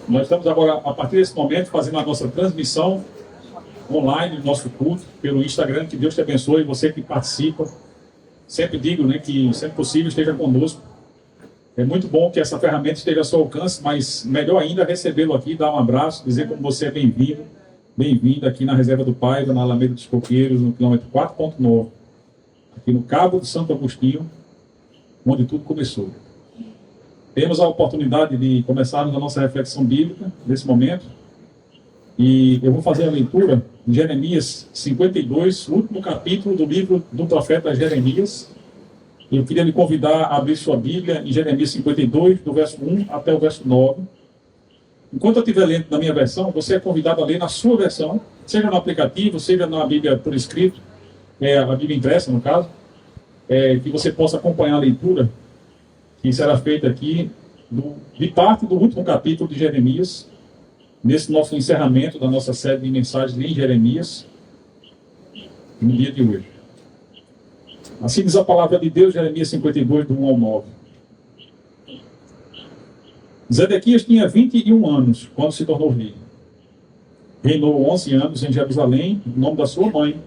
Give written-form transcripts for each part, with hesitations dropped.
Nós estamos agora, a partir desse momento, fazendo a nossa transmissão online do nosso culto pelo Instagram. Que Deus te abençoe, você que participa. Sempre digo, né, que sempre possível esteja conosco. É muito bom que essa ferramenta esteja ao seu alcance, mas melhor ainda recebê-lo aqui, dar um abraço, dizer como você é bem-vindo, bem-vinda aqui na Reserva do Paiva, na Alameda dos Coqueiros, no quilômetro 4.9, aqui no Cabo de Santo Agostinho, onde tudo começou. Temos a oportunidade de começarmos a nossa reflexão bíblica nesse momento, e eu vou fazer a leitura de Jeremias 52, o último capítulo do livro do profeta Jeremias. Eu queria lhe convidar a abrir sua Bíblia em Jeremias 52, do verso 1 até o verso 9. Enquanto eu estiver lendo na minha versão, você é convidado a ler na sua versão, seja no aplicativo, seja na Bíblia por escrito, a Bíblia impressa, no caso, que você possa acompanhar a leitura que será feita aqui de parte do último capítulo de Jeremias, nesse nosso encerramento da nossa série de mensagens em Jeremias, no dia de hoje. Assim diz a palavra de Deus, Jeremias 52, do 1 ao 9. Zedequias tinha 21 anos quando se tornou rei. Reinou 11 anos em Jerusalém. O nome da sua mãe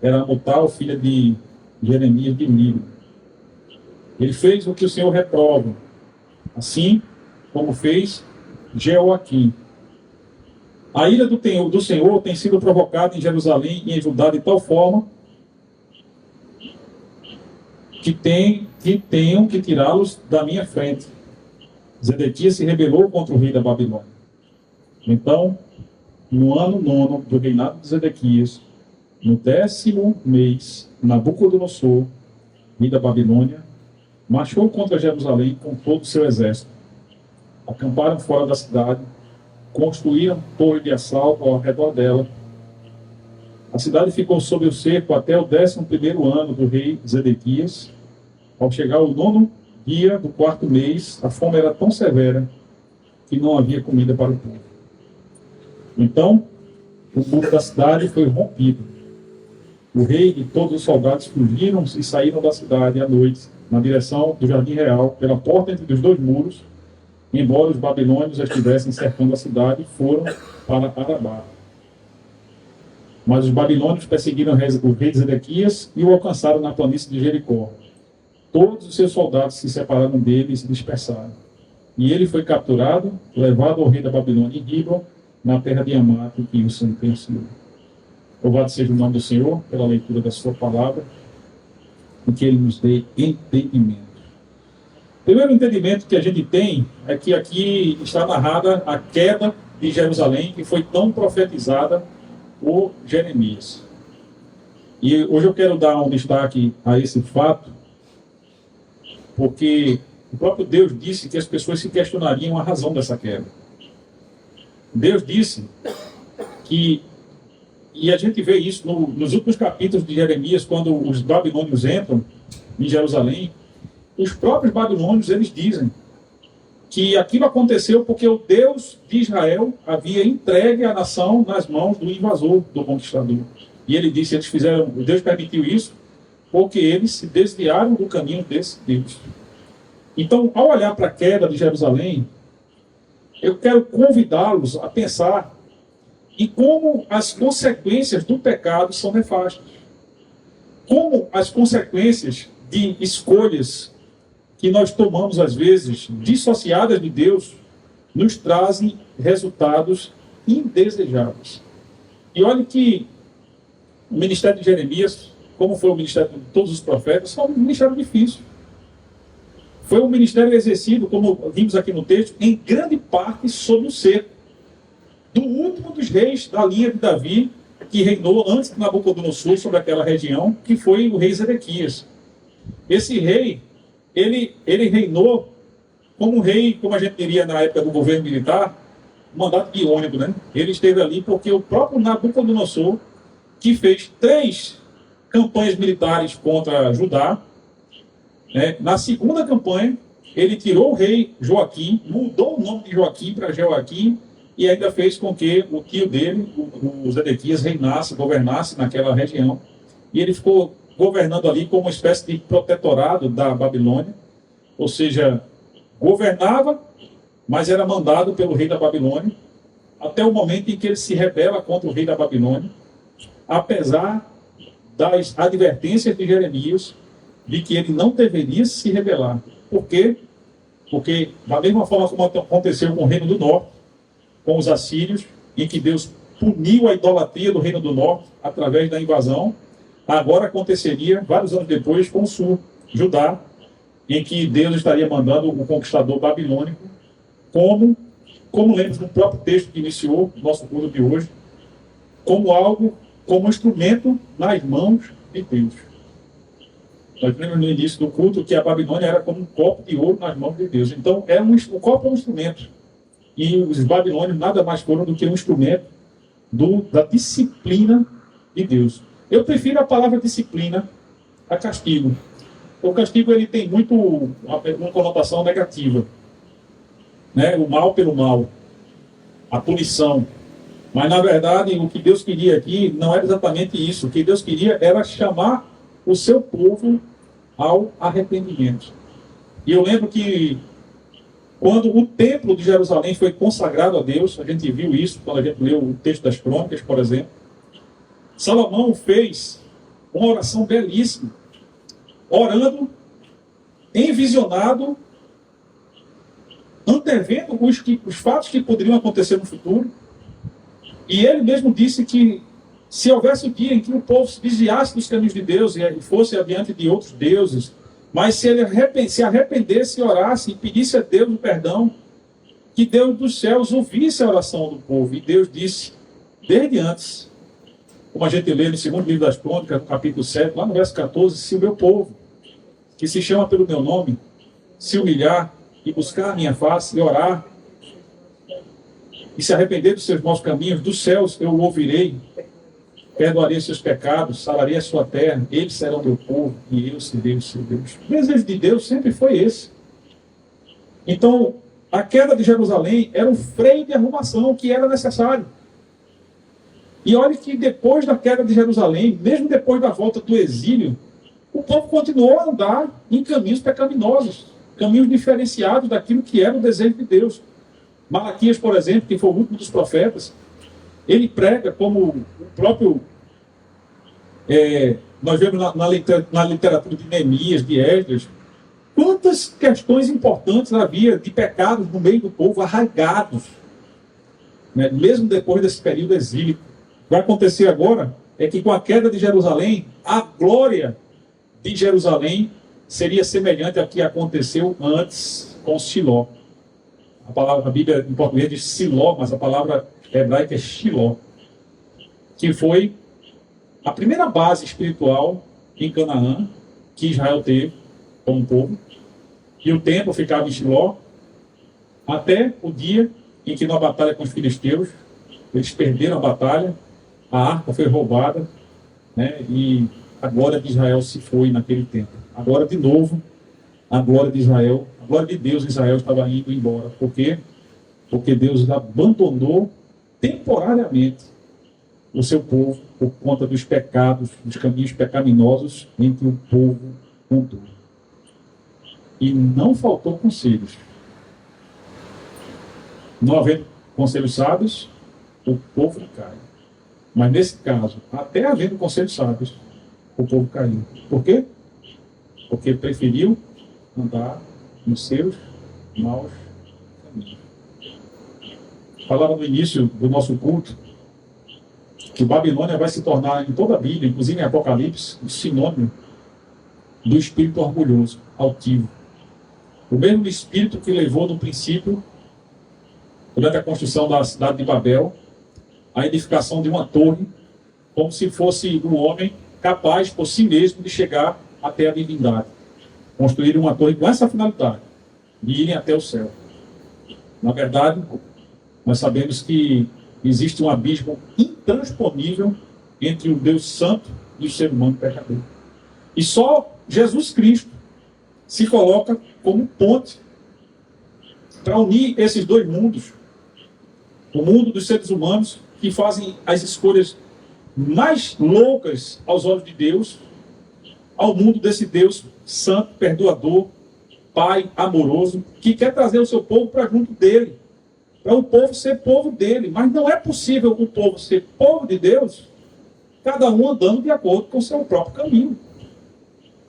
era Amutal, filha de Jeremias de Nilo. Ele fez o que o Senhor reprova, assim como fez Jeoaquim. A ira do Senhor tem sido provocada em Jerusalém e em Judá de tal forma que tenham que tirá-los da minha frente. Zedequias se rebelou contra o rei da Babilônia. Então, no ano 9 do reinado de Zedequias, no 10º mês, Nabucodonosor, rei da Babilônia, marchou contra Jerusalém com todo o seu exército. Acamparam fora da cidade, construíram torre de assalto ao redor dela. A cidade ficou sob o cerco até o 11º ano do rei Zedequias. Ao chegar o 9º dia do 4º mês, a fome era tão severa que não havia comida para o povo. Então, o muro da cidade foi rompido. O rei e todos os soldados fugiram e saíram da cidade à noite, na direção do Jardim Real, pela porta entre os dois muros, embora os babilônios estivessem cercando a cidade, foram para Arabá. Mas os babilônios perseguiram o rei Zedequias e o alcançaram na planície de Jericó. Todos os seus soldados se separaram dele e se dispersaram. E ele foi capturado, levado ao rei da Babilônia em Ribla, na terra de Amato, que o sentenciou. Louvado seja o nome do Senhor pela leitura da sua palavra, e que ele nos dê entendimento. O primeiro entendimento que a gente tem é que aqui está narrada a queda de Jerusalém, que foi tão profetizada por Jeremias. E hoje eu quero dar um destaque a esse fato, porque o próprio Deus disse que as pessoas se questionariam a razão dessa queda. Deus disse que, e a gente vê isso nos últimos capítulos de Jeremias, quando os babilônios entram em Jerusalém, os próprios babilônios, eles dizem que aquilo aconteceu porque o Deus de Israel havia entregue a nação nas mãos do invasor, do conquistador. E ele disse, Deus permitiu isso porque eles se desviaram do caminho desse Deus. Então, ao olhar para a queda de Jerusalém, eu quero convidá-los a pensar em como as consequências do pecado são nefastas. Como as consequências de escolhas que nós tomamos, às vezes, dissociadas de Deus, nos trazem resultados indesejáveis. E olhe que o ministério de Jeremias, como foi o ministério de todos os profetas, foi um ministério difícil. Foi um ministério exercido, como vimos aqui no texto, em grande parte sob o cerco do último dos reis da linha de Davi, que reinou antes de Nabucodonosor sobre aquela região, que foi o rei Zedequias. Esse rei, ele reinou como um rei, como a gente diria na época do governo militar, mandato de ônibus, né? Ele esteve ali porque o próprio Nabucodonosor, que fez 3 campanhas militares contra Judá, na segunda campanha, ele tirou o rei Joaquim, mudou o nome de Joaquim para Jeoaquim, e ainda fez com que o tio dele, o Zedequias, governasse naquela região. E ele ficou governando ali como uma espécie de protetorado da Babilônia, ou seja, governava mas era mandado pelo rei da Babilônia, até o momento em que ele se rebela contra o rei da Babilônia, apesar das advertências de Jeremias de que ele não deveria se rebelar. Por quê? Porque, da mesma forma como aconteceu com o reino do norte, com os assírios, em que Deus puniu a idolatria do reino do norte através da invasão, agora aconteceria, vários anos depois, com o sul, Judá, em que Deus estaria mandando o conquistador babilônico, como lemos no próprio texto que iniciou o nosso culto de hoje, como instrumento nas mãos de Deus. Nós lemos no início do culto que a Babilônia era como um copo de ouro nas mãos de Deus. Então, o copo é um instrumento. E os babilônios nada mais foram do que um instrumento da disciplina de Deus. Eu prefiro a palavra disciplina a castigo. O castigo ele tem muito uma conotação negativa, né? O mal pelo mal, a punição. Mas, na verdade, o que Deus queria aqui não era exatamente isso. O que Deus queria era chamar o seu povo ao arrependimento. E eu lembro que quando o templo de Jerusalém foi consagrado a Deus, a gente viu isso quando a gente leu o texto das Crônicas, por exemplo, Salomão fez uma oração belíssima, orando, envisionado, antevendo os fatos que poderiam acontecer no futuro. E ele mesmo disse que se houvesse o dia em que o povo se desviasse dos caminhos de Deus e fosse adiante de outros deuses, mas se ele se arrependesse e orasse e pedisse a Deus o perdão, que Deus dos céus ouvisse a oração do povo. E Deus disse, desde antes, como a gente lê no segundo livro das Crônicas, no capítulo 7, lá no verso 14, se o meu povo, que se chama pelo meu nome, se humilhar e buscar a minha face e orar, e se arrepender dos seus maus caminhos, dos céus eu o ouvirei, perdoarei os seus pecados, sararei a sua terra, eles serão meu povo e eu serei o seu Deus. O desejo de Deus sempre foi esse. Então, a queda de Jerusalém era um freio de arrumação que era necessário. E olhe que depois da queda de Jerusalém, mesmo depois da volta do exílio, o povo continuou a andar em caminhos pecaminosos, caminhos diferenciados daquilo que era o desejo de Deus. Malaquias, por exemplo, que foi o último dos profetas, ele prega como o próprio... nós vemos na literatura de Neemias, de Esdras, quantas questões importantes havia de pecados no meio do povo arraigados, né, mesmo depois desse período exílico. O que vai acontecer agora é que com a queda de Jerusalém, a glória de Jerusalém seria semelhante ao que aconteceu antes com Siló. A Bíblia em português diz Siló, mas a palavra hebraica é Shiló, que foi a primeira base espiritual em Canaã que Israel teve como povo. E o templo ficava em Shiló até o dia em que, na batalha com os filisteus, eles perderam a batalha, a arca foi roubada, né, e a glória de Israel se foi naquele tempo. Agora, de novo, a glória de Israel, a glória de Deus em Israel estava indo embora. Por quê? Porque Deus abandonou temporariamente o seu povo por conta dos pecados, dos caminhos pecaminosos em que o povo andou. E não faltou conselhos. Não havendo conselhos sábios, o povo cai. Mas nesse caso, até havendo conselhos sábios, o povo caiu. Por quê? Porque preferiu andar nos seus maus caminhos. Falava no início do nosso culto que Babilônia vai se tornar em toda a Bíblia, inclusive em Apocalipse, um sinônimo do espírito orgulhoso, altivo. O mesmo espírito que levou no princípio, durante a construção da cidade de Babel, a edificação de uma torre, como se fosse um homem capaz por si mesmo de chegar até a divindade. Construir uma torre com essa finalidade, de irem até o céu. Na verdade, nós sabemos que existe um abismo intransponível entre o Deus Santo e o ser humano pecador. E só Jesus Cristo se coloca como ponte para unir esses dois mundos. O mundo dos seres humanos que fazem as escolhas mais loucas aos olhos de Deus, ao mundo desse Deus santo, perdoador, pai amoroso, que quer trazer o seu povo para junto dele, para o povo ser povo dele. Mas não é possível o povo ser povo de Deus, cada um andando de acordo com o seu próprio caminho.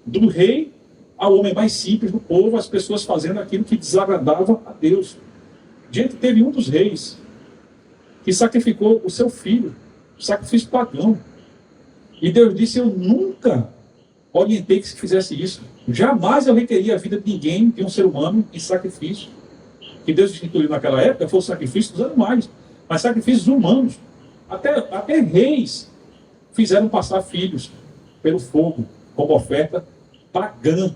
Do rei ao homem mais simples do povo, as pessoas fazendo aquilo que desagradava a Deus. Gente, teve um dos reis que sacrificou o seu filho, sacrifício pagão. E Deus disse: eu nunca orientei que se fizesse isso. Jamais eu requeria a vida de ninguém, de um ser humano, em sacrifício. O que Deus instituiu naquela época foi o sacrifício dos animais, mas sacrifícios humanos. Até reis fizeram passar filhos pelo fogo, como oferta pagã.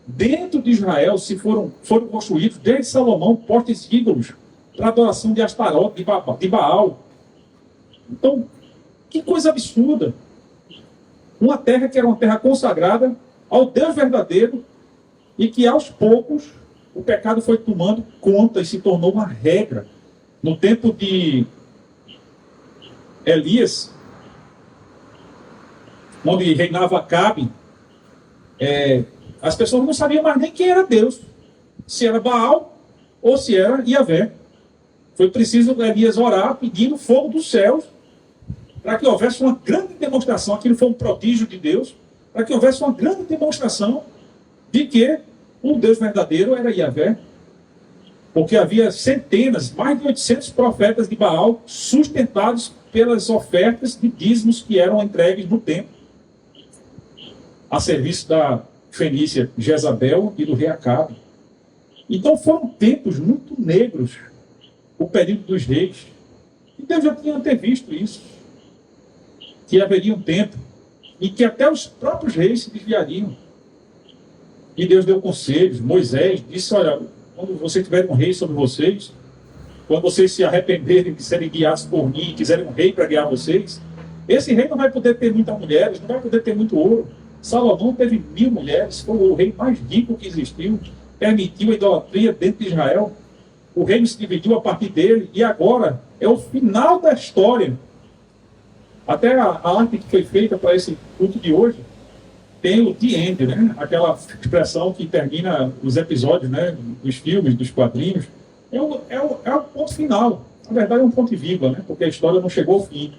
Dentro de Israel foram construídos, desde Salomão, postes ídolos para adoração de Astarote, de Baal. Então, que coisa absurda. Uma terra que era uma terra consagrada ao Deus verdadeiro e que aos poucos o pecado foi tomando conta e se tornou uma regra. No tempo de Elias, onde reinava Acabe, as pessoas não sabiam mais nem quem era Deus, se era Baal ou se era Yahvé. Foi preciso Elias orar pedindo fogo dos céus para que houvesse uma grande demonstração. Aquilo foi um prodígio de Deus, para que houvesse uma grande demonstração de que o Deus verdadeiro era Yahvé. Porque havia centenas, mais de 800 profetas de Baal sustentados pelas ofertas de dízimos que eram entregues no templo, a serviço da fenícia Jezabel e do rei Acabe. Então foram tempos muito negros, o período dos reis. E Deus já tinha antevisto isso, que haveria um tempo em que até os próprios reis se desviariam. E Deus deu conselhos. Moisés disse: olha, quando vocês tiverem um rei sobre vocês, quando vocês se arrependerem de serem guiados por mim, quiserem um rei para guiar vocês, esse rei não vai poder ter muitas mulheres, não vai poder ter muito ouro. Salomão teve 1000 mulheres, foi o rei mais rico que existiu, permitiu a idolatria dentro de Israel. O reino se dividiu a partir dele, e agora é o final da história. Até a arte que foi feita para esse culto de hoje tem o The End, né? Aquela expressão que termina os episódios, né? Dos filmes, dos quadrinhos. É o ponto final. Na verdade, é um ponto e vírgula, né? Porque a história não chegou ao fim.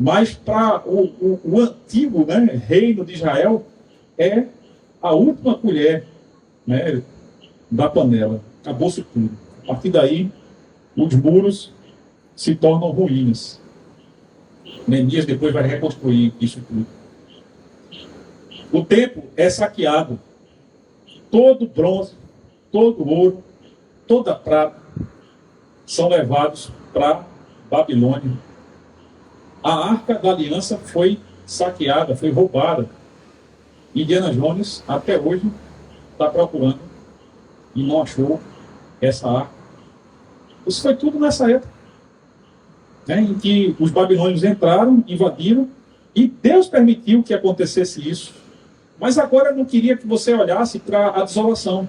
Mas para o antigo, né, reino de Israel, é a última colher, né, da panela. Acabou-se tudo. A partir daí, os muros se tornam ruínas. Neemias depois vai reconstruir isso tudo. O templo é saqueado. Todo bronze, todo ouro, toda prata são levados para Babilônia. A Arca da Aliança foi saqueada, foi roubada. Indiana Jones, até hoje, está procurando e não achou essa arca. Isso foi tudo nessa época, né, em que os babilônios entraram, invadiram, e Deus permitiu que acontecesse isso. Mas agora eu não queria que você olhasse para a desolação.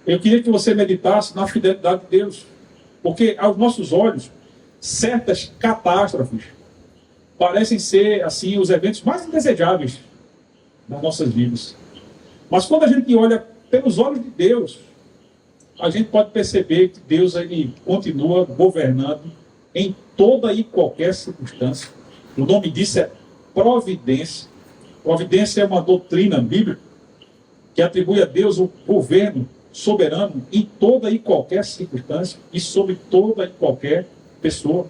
Eu queria que você meditasse na fidelidade de Deus. Porque aos nossos olhos, certas catástrofes parecem ser assim os eventos mais indesejáveis das nossas vidas. Mas quando a gente olha pelos olhos de Deus, a gente pode perceber que Deus ele continua governando em toda e qualquer circunstância. O nome disso é providência. Providência é uma doutrina bíblica que atribui a Deus o governo soberano em toda e qualquer circunstância e sobre toda e qualquer pessoa.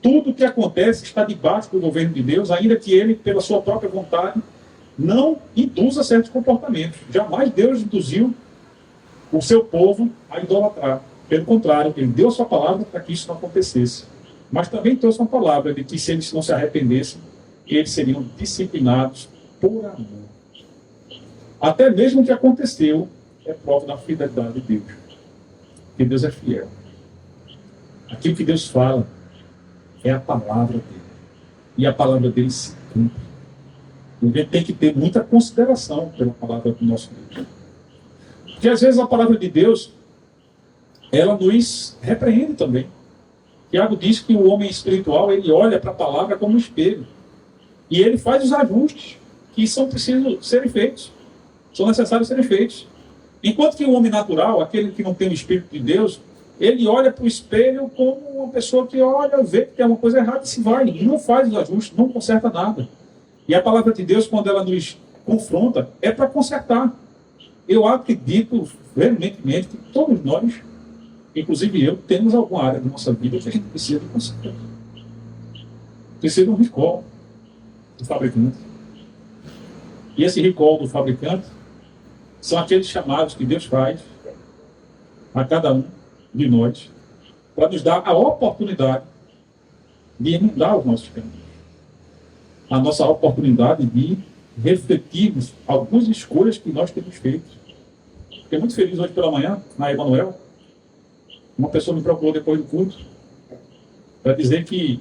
Tudo que acontece está debaixo do governo de Deus, ainda que ele, pela sua própria vontade, não induza certos comportamentos. Jamais Deus induziu o seu povo a idolatrar. Pelo contrário, ele deu a sua palavra para que isso não acontecesse. Mas também trouxe uma palavra de que se eles não se arrependessem, eles seriam disciplinados por amor. Até mesmo o que aconteceu é prova da fidelidade de Deus. Que Deus é fiel. Aquilo que Deus fala é a palavra dele. E a palavra dele se cumpre. A gente tem que ter muita consideração pela palavra do nosso Deus. Porque às vezes a palavra de Deus, ela nos repreende também. Tiago diz que o homem espiritual, ele olha para a palavra como um espelho. E ele faz os ajustes que são precisos serem feitos. São necessários serem feitos. Enquanto que o homem natural, aquele que não tem o Espírito de Deus, ele olha para o espelho como uma pessoa que olha, vê que tem uma coisa errada e se vai, e não faz os ajustes, não conserta nada. E a palavra de Deus, quando ela nos confronta, é para consertar. Eu acredito veementemente que todos nós, inclusive eu, temos alguma área da nossa vida que a gente precisa de consertar. Precisa de um recall do fabricante. E esse recall do fabricante são aqueles chamados que Deus faz a cada um de nós para nos dar a oportunidade de emendar os nossos caminhos. A nossa oportunidade de refletirmos algumas escolhas que nós temos feito. Fiquei muito feliz hoje pela manhã, na Emanuel. Uma pessoa me procurou depois do culto para dizer que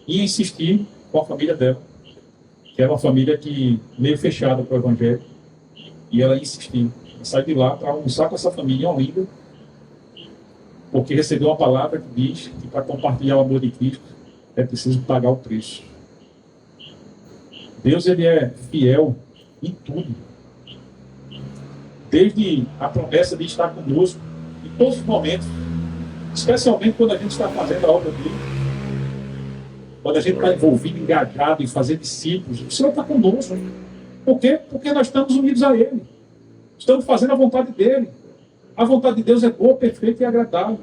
ia insistir com a família dela, que era uma família que meio fechada para o Evangelho, e ela insistiu. Sai de lá para almoçar com essa família em Olinda, porque recebeu uma palavra que diz que para compartilhar o amor de Cristo é preciso pagar o preço. Deus, ele é fiel em tudo. Desde a promessa de estar conosco em todos os momentos, especialmente quando a gente está fazendo a obra dele, quando a gente está envolvido, engajado em fazer discípulos, o Senhor está conosco. Por quê? Porque nós estamos unidos a Ele. Estamos fazendo a vontade dEle. A vontade de Deus é boa, perfeita e agradável.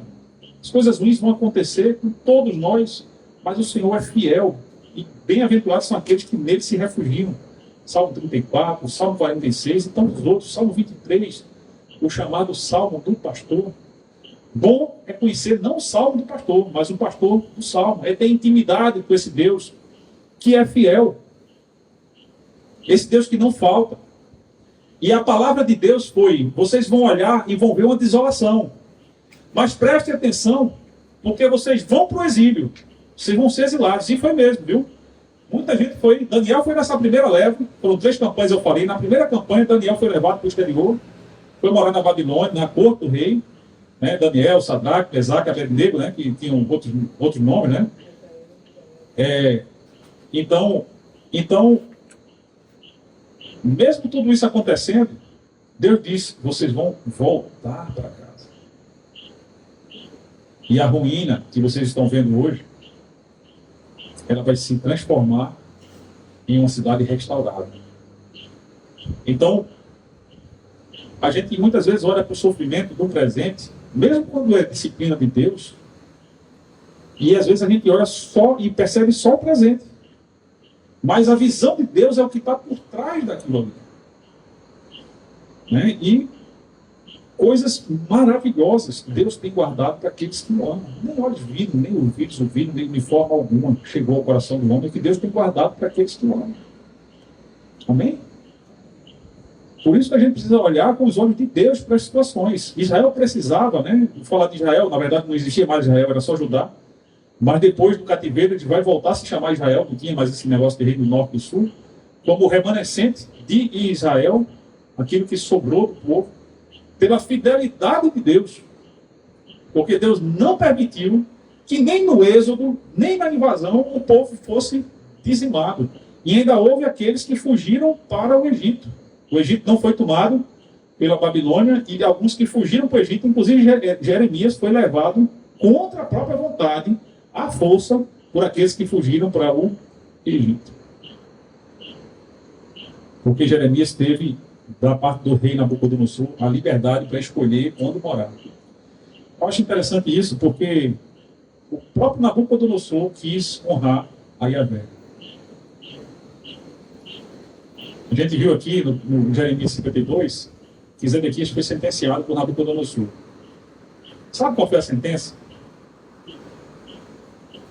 As coisas ruins vão acontecer com todos nós, mas o Senhor é fiel. E bem-aventurados são aqueles que nele se refugiam. Salmo 34, Salmo 46 e tantos outros. Salmo 23, o chamado Salmo do Pastor. Bom é conhecer não o Salmo do pastor, mas o pastor do Salmo. É ter intimidade com esse Deus que é fiel. Esse Deus que não falta. E a palavra de Deus foi: vocês vão olhar e vão ver uma desolação. Mas prestem atenção, porque vocês vão para o exílio. Vocês vão ser exilados. E foi mesmo, viu? Muita gente foi. Daniel foi nessa primeira leva. Foram 3 campanhas, eu falei. Na primeira campanha, Daniel foi levado para o exterior. Foi morar na Babilônia, na corte do rei. Né? Daniel, Sadraque, Mesaque, Abednego, né? Que tinham outros nomes, né? Então, mesmo tudo isso acontecendo, Deus disse: vocês vão voltar para casa. E a ruína que vocês estão vendo hoje, ela vai se transformar em uma cidade restaurada. Então, a gente muitas vezes olha para o sofrimento do presente, mesmo quando é disciplina de Deus, e às vezes a gente olha só e percebe só o presente. Mas a visão de Deus é o que está por trás daquilo ali. Né? E coisas maravilhosas Deus tem guardado para aqueles que o amam. Nem olhos viram, nem ouvidos ouviram, nem de forma alguma chegou ao coração do homem, que Deus tem guardado para aqueles que o amam. Amém? Por isso que a gente precisa olhar com os olhos de Deus para as situações. Israel precisava, né? Vou falar de Israel, na verdade não existia mais Israel, era só Judá. Mas depois do cativeiro, ele vai voltar a se chamar Israel, não tinha mais esse negócio de reino do norte e do sul, como remanescente de Israel, aquilo que sobrou do povo, pela fidelidade de Deus. Porque Deus não permitiu que nem no êxodo, nem na invasão, o povo fosse dizimado. E ainda houve aqueles que fugiram para o Egito. O Egito não foi tomado pela Babilônia, e alguns que fugiram para o Egito, inclusive Jeremias foi levado contra a própria vontade, à força, por aqueles que fugiram para o Egito. Porque Jeremias teve, da parte do rei Nabucodonosor, a liberdade para escolher onde morar. Eu acho interessante isso, porque o próprio Nabucodonosor quis honrar a Yahvé. A gente viu aqui no Jeremias 52 que Zedequias foi sentenciado por Nabucodonosor. Sabe qual foi a sentença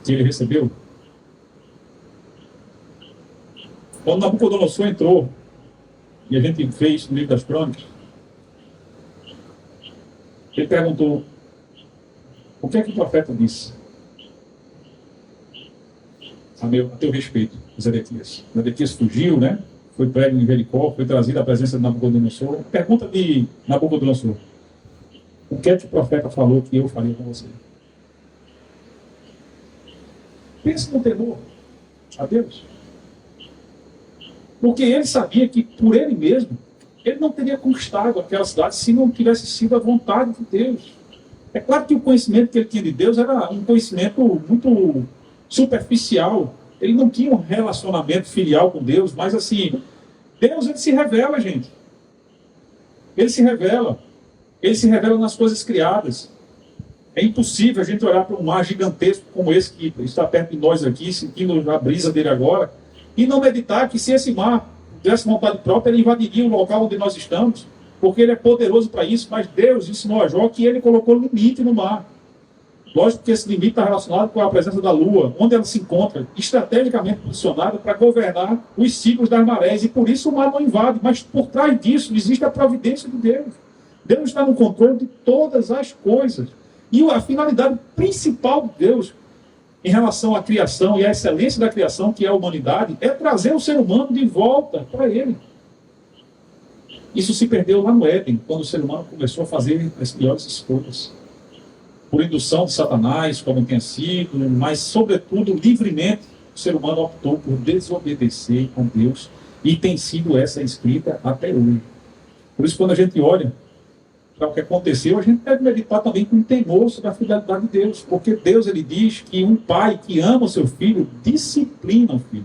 que ele recebeu? Quando Nabucodonosor entrou, e a gente fez no livro das Crônicas, ele perguntou: o que é que o profeta disse a teu respeito, Zedequias? Zedequias fugiu, né? Foi prego em Jericó, foi trazido à presença de Nabucodonosor. Pergunta de Nabucodonosor: o que é que o profeta falou que eu faria com você? Pense no temor a Deus. Porque ele sabia que por ele mesmo ele não teria conquistado aquela cidade se não tivesse sido a vontade de Deus. É claro que o conhecimento que ele tinha de Deus era um conhecimento muito superficial. Ele não tinha um relacionamento filial com Deus, mas assim, Deus, ele se revela, gente. Ele se revela. Ele se revela nas coisas criadas. É impossível a gente olhar para um mar gigantesco como esse que está perto de nós aqui, sentindo a brisa dele agora, e não meditar que se esse mar tivesse vontade própria, ele invadiria o local onde nós estamos, porque ele é poderoso para isso, mas Deus ensinou a Jó que ele colocou limite no mar. Lógico que esse limite está relacionado com a presença da Lua, onde ela se encontra estrategicamente posicionada para governar os ciclos das marés, e por isso o mar não invade, mas por trás disso existe a providência de Deus. Deus está no controle de todas as coisas. E a finalidade principal de Deus em relação à criação e à excelência da criação, que é a humanidade, é trazer o ser humano de volta para ele. Isso se perdeu lá no Éden, quando o ser humano começou a fazer as piores escolhas. Por indução de Satanás, como tinha sido, mas, sobretudo, livremente, o ser humano optou por desobedecer com Deus, e tem sido essa escrita até hoje. Por isso, quando a gente olha para o que aconteceu, a gente deve meditar também com temor sobre a fidelidade de Deus, porque Deus, ele diz que um pai que ama o seu filho, disciplina o filho.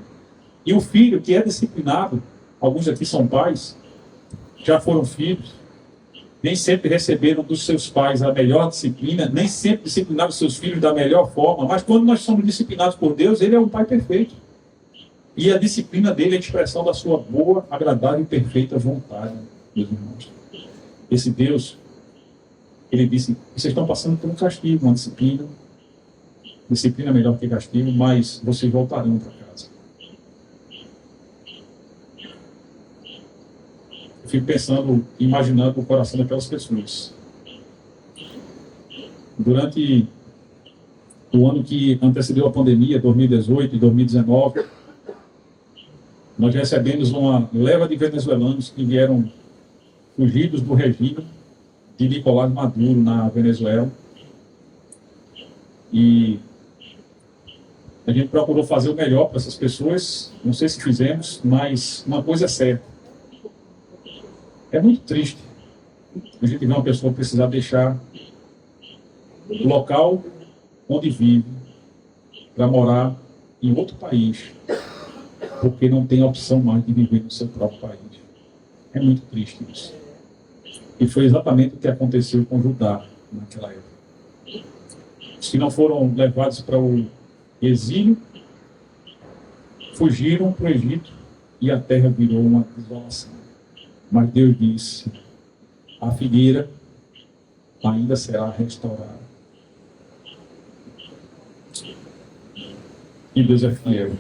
E o filho que é disciplinado, alguns aqui são pais, já foram filhos, nem sempre receberam dos seus pais a melhor disciplina, nem sempre disciplinaram os seus filhos da melhor forma, mas quando nós somos disciplinados por Deus, ele é um pai perfeito. E a disciplina dele é a expressão da sua boa, agradável e perfeita vontade, meus irmãos. Esse Deus, ele disse, vocês estão passando por um castigo, uma disciplina. Disciplina é melhor que castigo, mas vocês voltarão para casa. Eu fico pensando, imaginando o coração daquelas pessoas. Durante o ano que antecedeu a pandemia, 2018 e 2019, nós recebemos uma leva de venezuelanos que vieram fugidos do regime de Nicolás Maduro na Venezuela. E a gente procurou fazer o melhor para essas pessoas. Não sei se fizemos, mas uma coisa é certa. É muito triste a gente ver uma pessoa precisar deixar o local onde vive para morar em outro país, porque não tem a opção mais de viver no seu próprio país. É muito triste isso. E foi exatamente o que aconteceu com Judá naquela época. Os que não foram levados para o exílio fugiram para o Egito e a terra virou uma desolação. Mas Deus disse, a figueira ainda será restaurada. E Deus é fiel.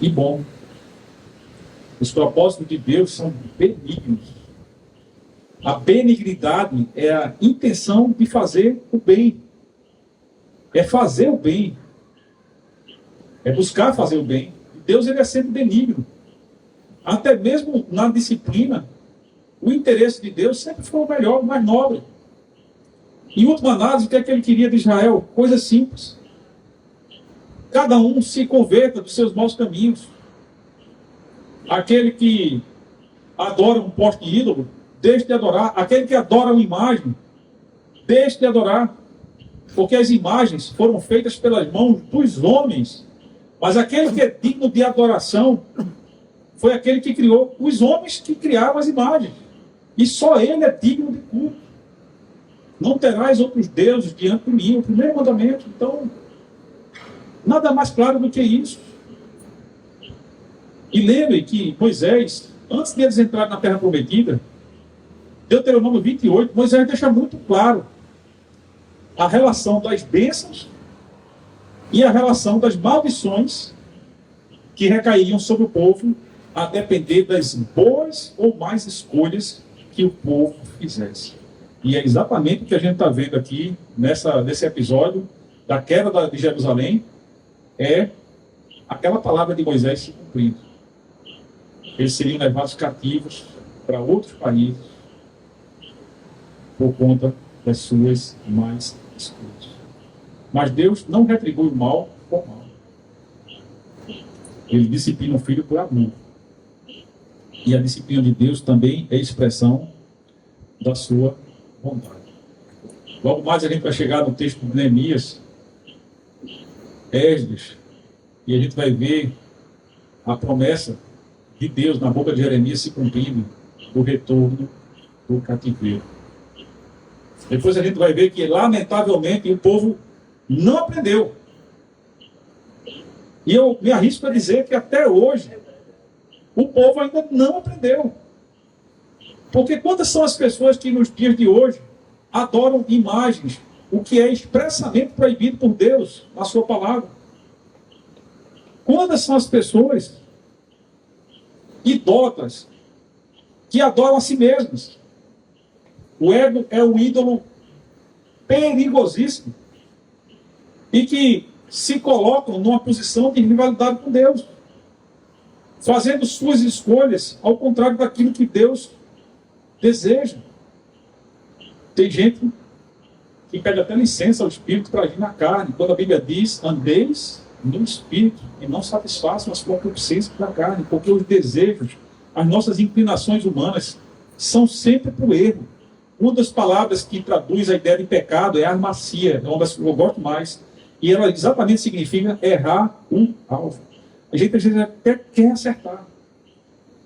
E bom. Os propósitos de Deus são benignos. A benignidade é a intenção de fazer o bem. É fazer o bem. É buscar fazer o bem. Deus, ele é sempre benigno. Até mesmo na disciplina, o interesse de Deus sempre foi o melhor, o mais nobre. Em última análise, o que é que ele queria de Israel? Coisa simples. Cada um se converta dos seus maus caminhos. Aquele que adora um poste de ídolo, deixe de adorar. Aquele que adora uma imagem, deixe de adorar. Porque as imagens foram feitas pelas mãos dos homens. Mas aquele que é digno de adoração foi aquele que criou os homens que criaram as imagens. E só ele é digno de culto. Não terás outros deuses diante de mim. O primeiro mandamento. Então, nada mais claro do que isso. E lembre que Moisés, antes de eles entrarem na Terra Prometida, Deuteronômio 28, Moisés deixa muito claro a relação das bênçãos e a relação das maldições que recaíam sobre o povo, a depender das boas ou más escolhas que o povo fizesse. E é exatamente o que a gente está vendo aqui nesse episódio da queda de Jerusalém, é aquela palavra de Moisés se cumprindo. Eles seriam levados cativos para outros países por conta das suas más escolhas. Mas Deus não retribui o mal por mal. Ele disciplina o filho por amor. E a disciplina de Deus também é expressão da sua vontade. Logo mais a gente vai chegar no texto de Neemias, Esdras, e a gente vai ver a promessa de Deus na boca de Jeremias se cumprindo do retorno do cativeiro. Depois a gente vai ver que, lamentavelmente, o povo não aprendeu. E eu me arrisco a dizer que até hoje o povo ainda não aprendeu. Porque quantas são as pessoas que nos dias de hoje adoram imagens, o que é expressamente proibido por Deus na sua palavra? Quantas são as pessoas idólatras que adoram a si mesmas? O ego é um ídolo perigosíssimo e que se colocam numa posição de rivalidade com Deus, fazendo suas escolhas ao contrário daquilo que Deus deseja. Tem gente que pede até licença ao Espírito para agir na carne, quando a Bíblia diz: andeis no Espírito e não satisfaçam as concupiscências da carne, porque os desejos, as nossas inclinações humanas são sempre para o erro. Uma das palavras que traduz a ideia de pecado é armacia, é uma das que eu gosto mais, e ela exatamente significa errar um alvo. A gente às vezes até quer acertar,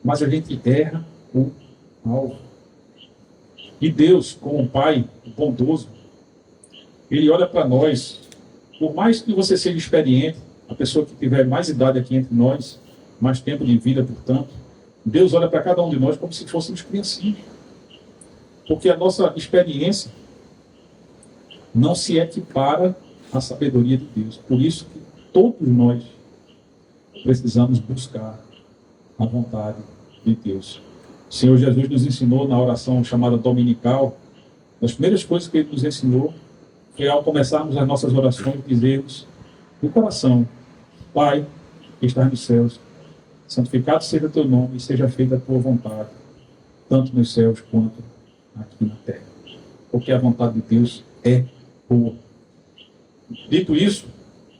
mas a gente erra o alvo. E Deus, como um Pai bondoso, Ele olha para nós, por mais que você seja experiente, a pessoa que tiver mais idade aqui entre nós, mais tempo de vida, portanto, Deus olha para cada um de nós como se fôssemos criancinhas. Porque a nossa experiência não se equipara à sabedoria de Deus. Por isso que todos nós precisamos buscar a vontade de Deus. O Senhor Jesus nos ensinou na oração chamada dominical, das primeiras coisas que Ele nos ensinou foi, ao começarmos as nossas orações, dizermos no coração: Pai, que estás nos céus, santificado seja o teu nome e seja feita a tua vontade, tanto nos céus quanto aqui na terra. Porque a vontade de Deus é boa. Dito isso,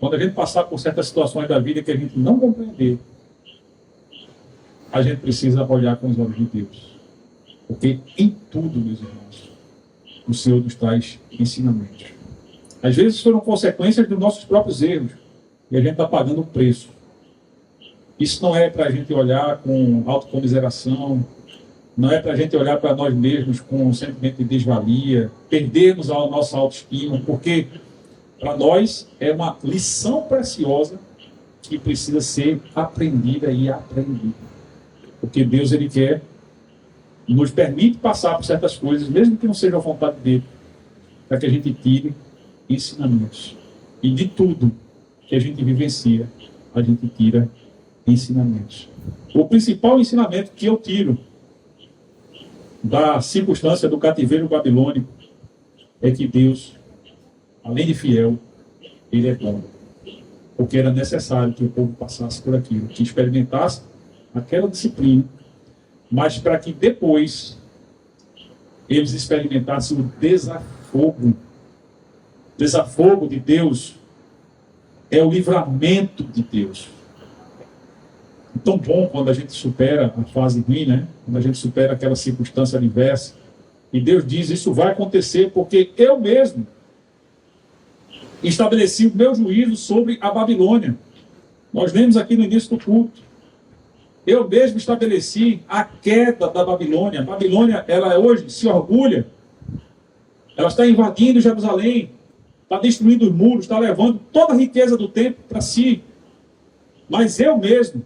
quando a gente passar por certas situações da vida que a gente não compreender, a gente precisa olhar com os olhos de Deus. Porque em tudo, meus irmãos, o Senhor nos traz ensinamentos. Às vezes foram consequências dos nossos próprios erros, e a gente está pagando o preço. Isso não é para a gente olhar com autocomiseração, não é para a gente olhar para nós mesmos com um sentimento de desvalia, perdermos a nossa autoestima, porque para nós é uma lição preciosa que precisa ser aprendida e aprendida. Porque Deus, Ele quer, nos permite passar por certas coisas, mesmo que não seja a vontade dEle, para que a gente tire ensinamentos. E de tudo que a gente vivencia, a gente tira ensinamentos. O principal ensinamento que eu tiro da circunstância do cativeiro babilônico é que Deus, além de fiel, Ele é bom. Porque era necessário que o povo passasse por aquilo, que experimentasse aquela disciplina, mas para que depois eles experimentassem o desafogo. O desafogo de Deus é o livramento de Deus. É tão bom quando a gente supera a fase ruim, né? Quando a gente supera aquela circunstância adversa. E Deus diz: isso vai acontecer porque eu mesmo estabeleci o meu juízo sobre a Babilônia. Nós lemos aqui no início do culto. Eu mesmo estabeleci a queda da Babilônia. A Babilônia, ela hoje se orgulha. Ela está invadindo Jerusalém, está destruindo os muros, está levando toda a riqueza do templo para si. Mas eu mesmo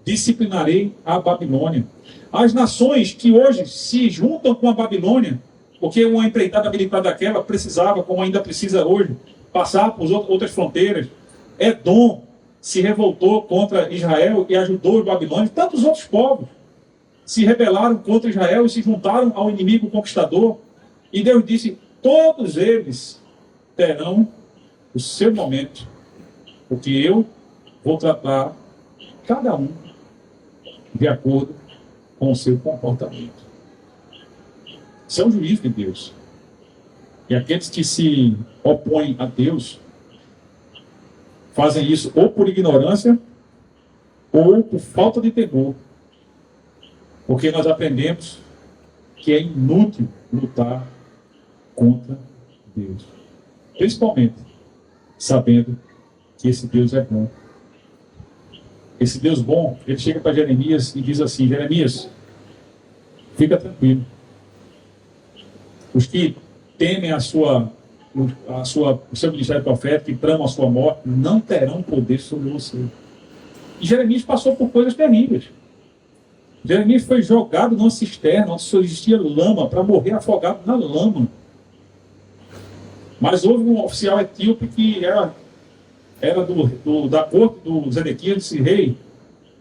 disciplinarei a Babilônia. As nações que hoje se juntam com a Babilônia, porque uma empreitada militar daquela precisava, como ainda precisa hoje, passar por outras fronteiras. Edom se revoltou contra Israel e ajudou os babilônios. Tantos outros povos se rebelaram contra Israel e se juntaram ao inimigo conquistador. E Deus disse: todos eles terão o seu momento, porque eu vou tratar cada um de acordo com o seu comportamento. Isso é um juízo de Deus. E aqueles que se opõem a Deus fazem isso ou por ignorância ou por falta de temor. Porque nós aprendemos que é inútil lutar contra Deus. Principalmente sabendo que esse Deus é bom. Esse Deus bom, ele chega para Jeremias e diz assim: Jeremias, fica tranquilo. Os que temem o seu ministério profético e tramam a sua morte, não terão poder sobre você. E Jeremias passou por coisas terríveis. Jeremias foi jogado numa cisterna onde só existia lama, para morrer afogado na lama. Mas houve um oficial etíope que era da corte do Zedequias, disse: rei,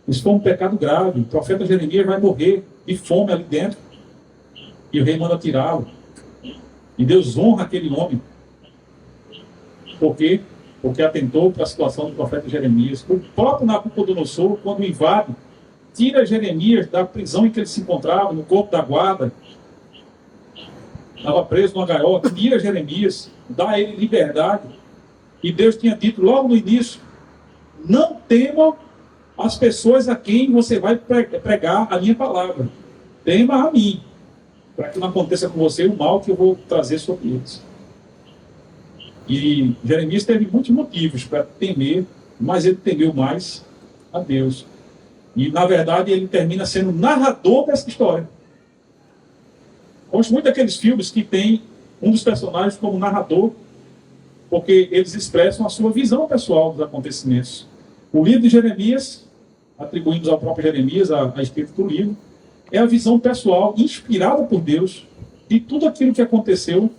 isso foi um pecado grave, o profeta Jeremias vai morrer de fome ali dentro. E o rei manda tirá-lo. E Deus honra aquele homem. Por quê? Porque atentou para a situação do profeta Jeremias. O próprio Nabucodonosor, quando invade, tira Jeremias da prisão em que ele se encontrava, no corpo da guarda. Estava preso numa gaiola, tira Jeremias, dá a ele liberdade. E Deus tinha dito logo no início: não tema as pessoas a quem você vai pregar a minha palavra. Tema a mim, para que não aconteça com você o mal que eu vou trazer sobre eles. E Jeremias teve muitos motivos para temer, mas ele temeu mais a Deus. E, na verdade, ele termina sendo narrador dessa história. Gosto muito daqueles filmes que tem um dos personagens como narrador, porque eles expressam a sua visão pessoal dos acontecimentos. O livro de Jeremias, atribuímos ao próprio Jeremias a escrita do livro, é a visão pessoal, inspirada por Deus, de tudo aquilo que aconteceu,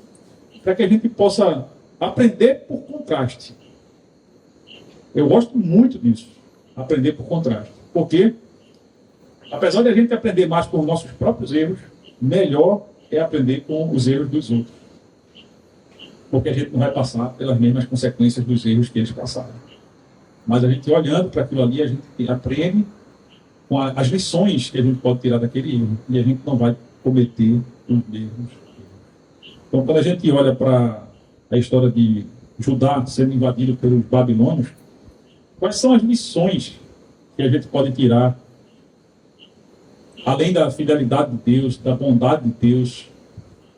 para que a gente possa aprender por contraste. Eu gosto muito disso, aprender por contraste. Porque, apesar de a gente aprender mais por nossos próprios erros, melhor é aprender com os erros dos outros. Porque a gente não vai passar pelas mesmas consequências dos erros que eles passaram. Mas a gente olhando para aquilo ali, a gente aprende com as lições que a gente pode tirar daquele erro. E a gente não vai cometer os erros. Então, quando a gente olha para a história de Judá sendo invadido pelos babilônios, quais são as lições que a gente pode tirar, além da fidelidade de Deus, da bondade de Deus,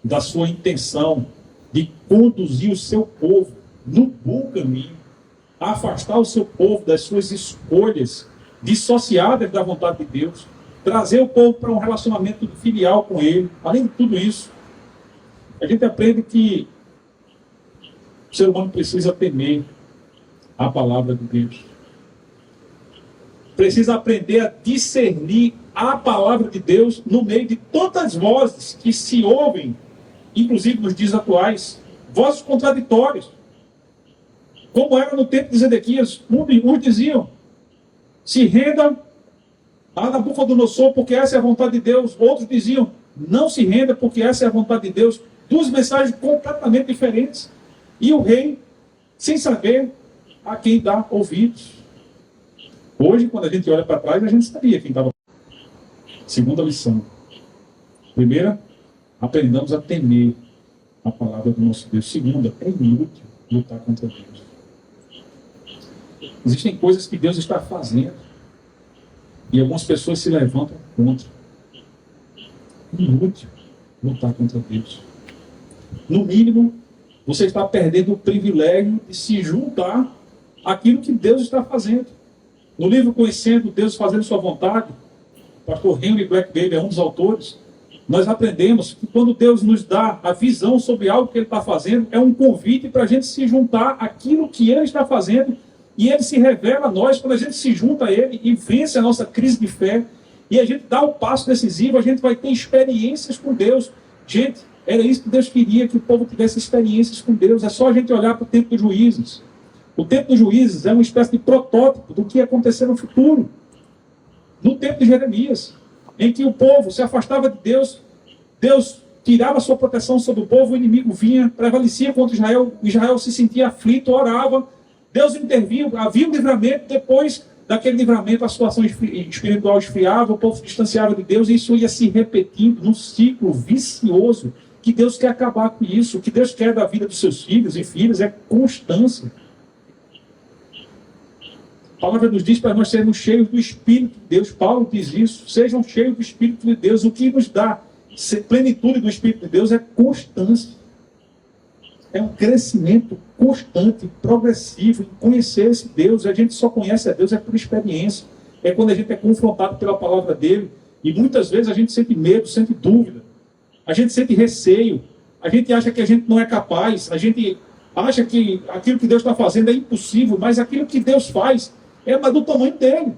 da sua intenção de conduzir o seu povo no bom caminho, afastar o seu povo das suas escolhas dissociadas da vontade de Deus, trazer o povo para um relacionamento filial com Ele. Além de tudo isso, a gente aprende que o ser humano precisa temer a palavra de Deus. Precisa aprender a discernir a palavra de Deus no meio de tantas vozes que se ouvem, inclusive nos dias atuais, vozes contraditórias. Como era no tempo de Zedequias, uns diziam: se renda a Nabucodonosor, porque essa é a vontade de Deus. Outros diziam: não se renda, porque essa é a vontade de Deus. Duas mensagens completamente diferentes. E o rei, sem saber a quem dá ouvidos. Hoje, quando a gente olha para trás, a gente sabia quem estava. Segunda lição. Primeira, aprendamos a temer a palavra do nosso Deus. Segunda, é inútil lutar contra Deus. Existem coisas que Deus está fazendo e algumas pessoas se levantam contra. É inútil lutar contra Deus. No mínimo, você está perdendo o privilégio de se juntar àquilo que Deus está fazendo. No livro Conhecendo Deus Fazendo Sua Vontade, o pastor Henry Blackbaby é um dos autores, nós aprendemos que quando Deus nos dá a visão sobre algo que Ele está fazendo, é um convite para a gente se juntar àquilo que Ele está fazendo, e Ele se revela a nós quando a gente se junta a Ele e vence a nossa crise de fé, e a gente dá o passo decisivo, a gente vai ter experiências com Deus. Gente, era isso que Deus queria, que o povo tivesse experiências com Deus. É só a gente olhar para o tempo dos juízes. O tempo dos juízes é uma espécie de protótipo do que ia acontecer no futuro. No tempo de Jeremias, em que o povo se afastava de Deus, Deus tirava sua proteção sobre o povo, o inimigo vinha, prevalecia contra Israel, Israel se sentia aflito, orava, Deus intervinha, havia um livramento, depois daquele livramento a situação espiritual esfriava, o povo se distanciava de Deus, e isso ia se repetindo num ciclo vicioso, que Deus quer acabar com isso. O que Deus quer da vida dos seus filhos e filhas é constância. palavra nos diz para nós sermos cheios do Espírito de Deus. Paulo diz isso. Sejam cheios do Espírito de Deus. O que nos dá plenitude do Espírito de Deus é constância. É um crescimento constante, progressivo, em conhecer esse Deus. A gente só conhece a Deus por experiência. É quando a gente é confrontado pela palavra dele. E muitas vezes a gente sente medo, sente dúvida. A gente sente receio. A gente acha que a gente não é capaz. A gente acha que aquilo que Deus está fazendo é impossível. Mas aquilo que Deus faz é do tamanho dele.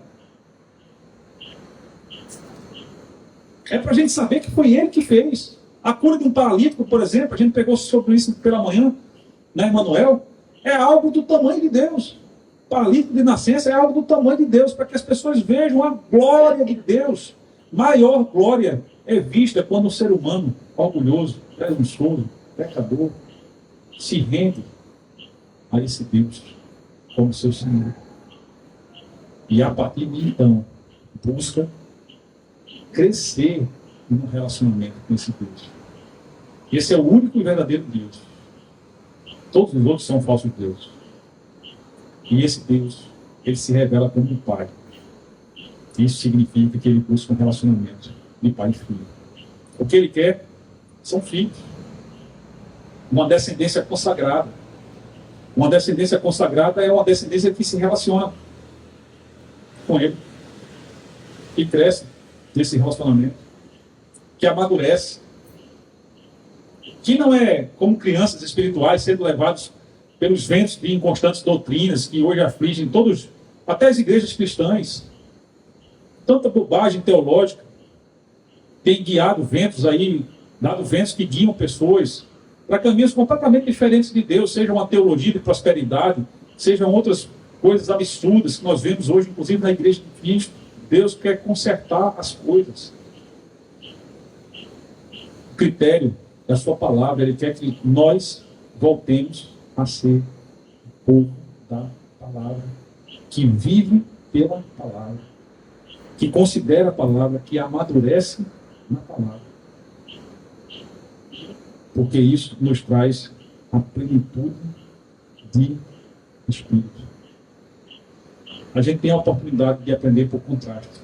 É para a gente saber que foi ele que fez. A cura de um paralítico, por exemplo, a gente pegou sobre isso pela manhã, né, Emanuel? É algo do tamanho de Deus. Paralítico de nascença é algo do tamanho de Deus, para que as pessoas vejam a glória de Deus. Maior glória é vista quando o ser humano, orgulhoso, presunçoso, pecador, se rende a esse Deus como seu Senhor. E a partir de então, busca crescer no relacionamento com esse Deus. Esse é o único e verdadeiro Deus. Todos os outros são falsos deuses. E esse Deus, ele se revela como um Pai. Isso significa que ele busca um relacionamento de pai e filho. O que ele quer são filhos. Uma descendência consagrada. Uma descendência consagrada é uma descendência que se relaciona com ele. Que cresce nesse relacionamento. Que amadurece. Que não é como crianças espirituais sendo levados pelos ventos de inconstantes doutrinas que hoje afligem todos, até as igrejas cristãs. Tanta bobagem teológica tem guiado ventos aí, dado ventos que guiam pessoas para caminhos completamente diferentes de Deus, seja uma teologia de prosperidade, sejam outras coisas absurdas que nós vemos hoje, inclusive na igreja de Cristo. Deus quer consertar as coisas. O critério da sua palavra, ele quer que nós voltemos a ser o povo da palavra, que vive pela palavra, que considera a palavra, que amadurece na palavra. Porque isso nos traz a plenitude de Espírito. A gente tem a oportunidade de aprender por contraste.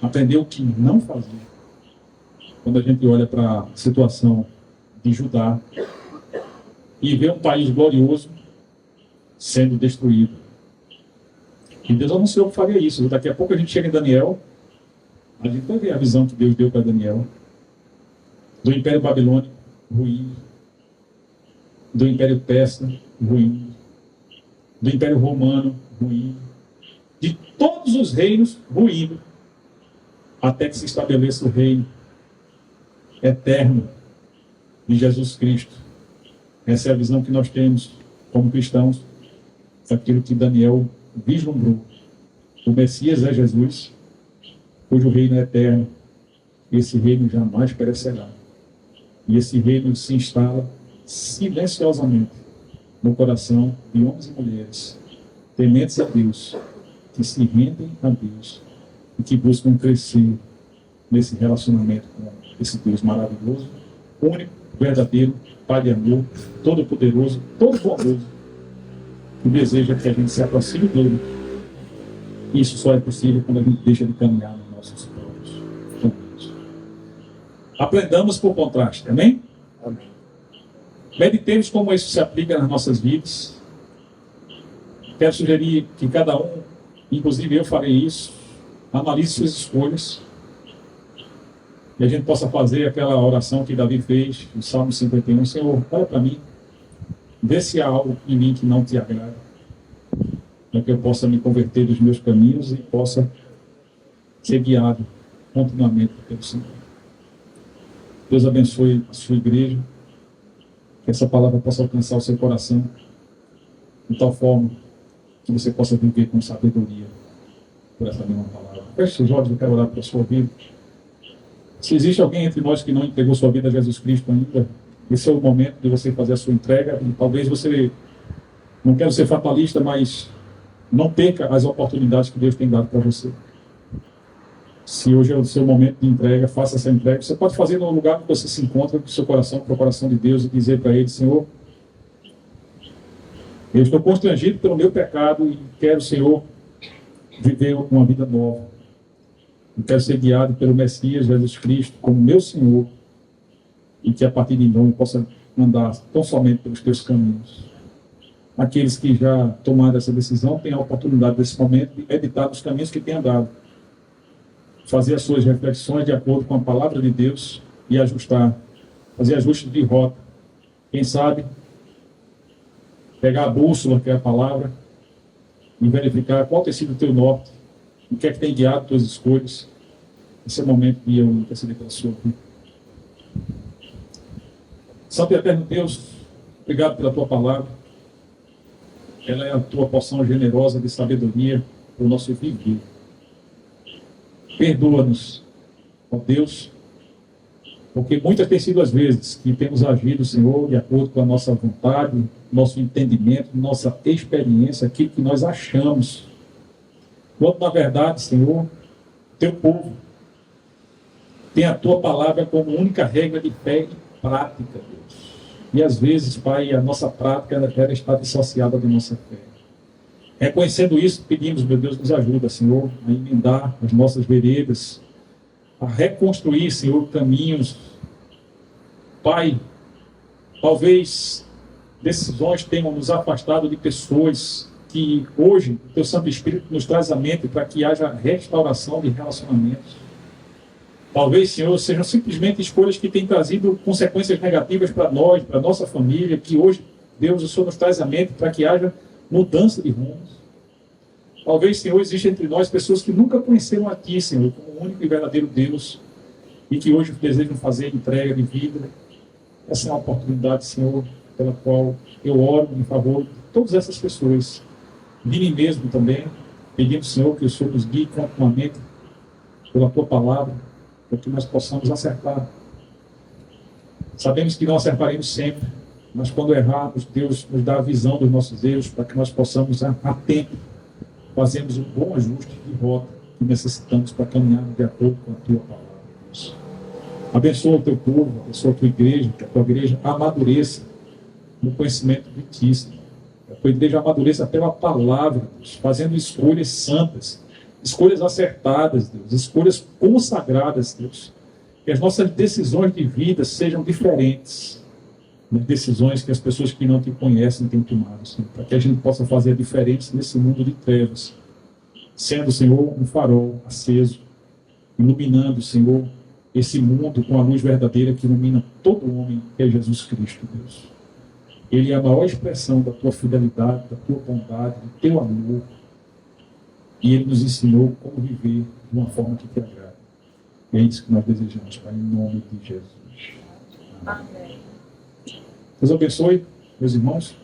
Aprender o que não fazer. Quando a gente olha para a situação de Judá e vê um país glorioso sendo destruído. E Deus anunciou que faria isso. Daqui a pouco a gente chega em Daniel, a gente vai ver a visão que Deus deu para Daniel. Do Império Babilônico, ruim. Do Império Persa, ruim. Do Império Romano, ruim. De todos os reinos, ruindo. Até que se estabeleça o reino eterno de Jesus Cristo. Essa é a visão que nós temos como cristãos, daquilo que Daniel vislumbrou. O Messias é Jesus, cujo reino é eterno. Esse reino jamais perecerá. E esse reino se instala silenciosamente no coração de homens e mulheres tementes a Deus, que se rendem a Deus e que buscam crescer nesse relacionamento com esse Deus maravilhoso, único, verdadeiro, Pai de amor, todo-poderoso, todo-bondoso, que deseja que a gente se aproxime dele. Isso só é possível quando a gente deixa de caminhar nos nossos próprios caminhos. Aprendamos por contraste, amém? Amém. Meditemos como isso se aplica nas nossas vidas. Quero sugerir que cada um, inclusive eu farei isso, analise suas escolhas. E a gente possa fazer aquela oração que Davi fez, no Salmo 51. Senhor, olha para mim, vê se há algo em mim que não te agrada, para que eu possa me converter dos meus caminhos e possa ser guiado continuamente pelo Senhor. Deus abençoe a sua igreja, que essa palavra possa alcançar o seu coração, de tal forma que você possa viver com sabedoria por essa mesma palavra. Feche seus olhos, eu quero orar pela sua vida. Se existe alguém entre nós que não entregou sua vida a Jesus Cristo ainda, esse é o momento de você fazer a sua entrega. E talvez você, não quero ser fatalista, mas não perca as oportunidades que Deus tem dado para você. Se hoje é o seu momento de entrega, faça essa entrega. Você pode fazer no lugar que você se encontra, com o seu coração, para o coração de Deus, e dizer para Ele: Senhor, eu estou constrangido pelo meu pecado e quero, Senhor, viver uma vida nova. Eu quero ser guiado pelo Messias Jesus Cristo como meu Senhor, e que a partir de então eu possa andar tão somente pelos teus caminhos. Aqueles que já tomaram essa decisão têm a oportunidade desse momento de meditar nos caminhos que têm andado, fazer as suas reflexões de acordo com a palavra de Deus e ajustar, fazer ajustes de rota. Quem sabe pegar a bússola, que é a palavra, e verificar qual tem sido o teu norte, o que é que tem guiado as tuas escolhas. Esse é o momento que eu interceder pela sua vida. Santo e eterno Deus, obrigado pela tua palavra. Ela é a tua porção generosa de sabedoria para o nosso viver. Perdoa-nos, ó Deus, porque muitas têm sido as vezes que temos agido, Senhor, de acordo com a nossa vontade, nosso entendimento, nossa experiência, aquilo que nós achamos. Quando, na verdade, Senhor, teu povo tem a tua palavra como única regra de fé e prática, Deus. E às vezes, Pai, a nossa prática ela está dissociada da nossa fé. Reconhecendo isso, pedimos, meu Deus, nos ajuda, Senhor, a emendar as nossas veredas, a reconstruir, Senhor, caminhos. Pai, talvez decisões tenham nos afastado de pessoas que hoje o Teu Santo Espírito nos traz à mente para que haja restauração de relacionamentos. Talvez, Senhor, sejam simplesmente escolhas que têm trazido consequências negativas para nós, para a nossa família, que hoje, Deus, o Senhor nos traz à mente para que haja mudança de rumos. Talvez, Senhor, exista entre nós pessoas que nunca conheceram a Ti, Senhor, como o único e verdadeiro Deus, e que hoje desejam fazer entrega de vida. Essa é uma oportunidade, Senhor, pela qual eu oro em favor de todas essas pessoas, de mim mesmo também, pedindo, Senhor, que o Senhor nos guie continuamente pela Tua palavra, para que nós possamos acertar. Sabemos que não acertaremos sempre, mas quando errarmos, Deus nos dá a visão dos nossos erros, para que nós possamos, a tempo, fazermos um bom ajuste de rota que necessitamos para caminhar de acordo com a Tua palavra, Deus. Abençoa o Teu povo, abençoa a Tua igreja, que a Tua igreja amadureça no conhecimento de Ti, Senhor. Que a Tua igreja amadureça pela palavra, Deus, fazendo escolhas santas, escolhas acertadas, Deus, escolhas consagradas, Deus. Que as nossas decisões de vida sejam diferentes das decisões que as pessoas que não Te conhecem têm tomado, Senhor, para que a gente possa fazer a diferença nesse mundo de trevas, sendo, Senhor, um farol aceso, iluminando, Senhor, esse mundo com a luz verdadeira que ilumina todo homem, que é Jesus Cristo, Deus. Ele é a maior expressão da Tua fidelidade, da Tua bondade, do Teu amor. E Ele nos ensinou como viver de uma forma que Te agrada. E é isso que nós desejamos, Pai, em nome de Jesus. Amém. Deus abençoe, meus irmãos.